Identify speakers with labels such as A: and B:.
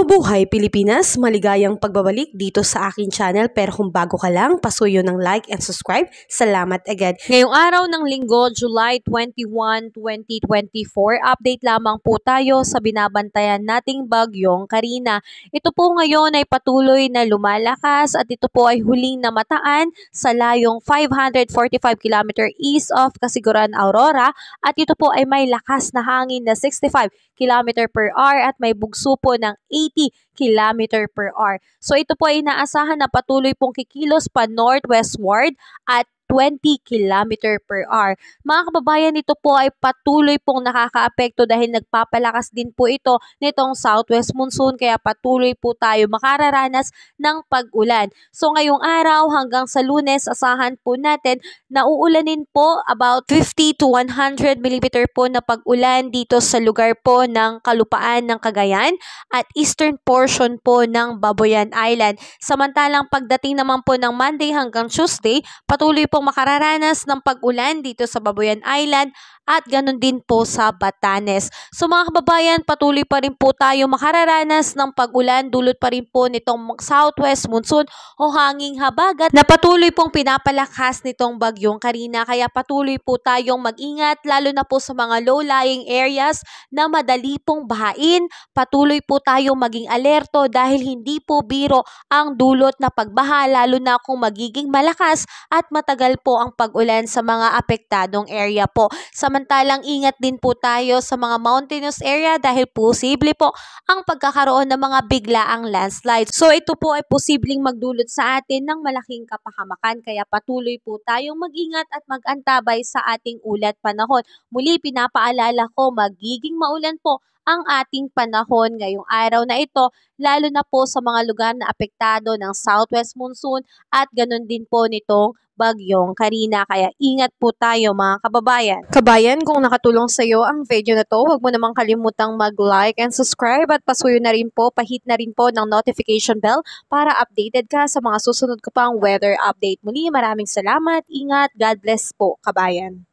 A: Mabuhay Pilipinas! Maligayang pagbabalik dito sa aking channel, pero kung bago ka lang, pasuyo ng like and subscribe. Salamat agad. Ngayong araw ng Linggo, July 21, 2024, update lamang po tayo sa binabantayan nating bagyong Karina. Ito po ngayon ay patuloy na lumalakas at ito po ay huling namataan sa layong 545 km east of Casiguran, Aurora, at ito po ay may lakas na hangin na 65 km per hour at may bugso po ng 80 km per hour. So ito po ay inaasahan na patuloy pong kikilos pa northwestward at 20 km per hour. Mga kababayan, ito po ay patuloy pong nakakaapekto dahil nagpapalakas din po ito nitong southwest monsoon, kaya patuloy po tayo makararanas ng pag-ulan. So ngayong araw hanggang sa Lunes, asahan po natin na uulanin po about 50 to 100 mm po na pag-ulan dito sa lugar po ng kalupaan ng Cagayan at eastern portion po ng Babuyan Island. Samantalang pagdating naman po ng Monday hanggang Tuesday, patuloy pong makararanas ng pag-ulan dito sa Babuyan Island at ganun din po sa Batanes. So mga kababayan, patuloy pa rin po tayo makararanas ng pag-ulan dulot pa rin po nitong southwest monsoon o hanging habagat na patuloy pong pinapalakas nitong bagyong Karina. Kaya patuloy po tayong mag-ingat lalo na po sa mga low-lying areas na madali pong bahain. Patuloy po tayong maging alerto dahil hindi po biro ang dulot na pagbaha lalo na kung magiging malakas at matagal po ang pag-ulan sa mga apektadong area po. Samantalang ingat din po tayo sa mga mountainous area dahil posible po ang pagkakaroon ng mga biglaang landslides. So ito po ay posibleng magdulot sa atin ng malaking kapahamakan, kaya patuloy po tayong mag-ingat at mag-antabay sa ating ulat panahon. Muli pinapaalala ko, magiging maulan po ang ating panahon ngayong araw na ito, lalo na po sa mga lugar na apektado ng southwest monsoon at ganun din po nitong bagyong Karina. Kaya ingat po tayo mga kababayan. Kabayan, kung nakatulong sa iyo ang video na to, huwag mo namang kalimutang mag-like and subscribe at pasuyo na rin po, pahit na rin po ng notification bell para updated ka sa mga susunod ko pang weather update. Muli, maraming salamat, ingat, God bless po kabayan.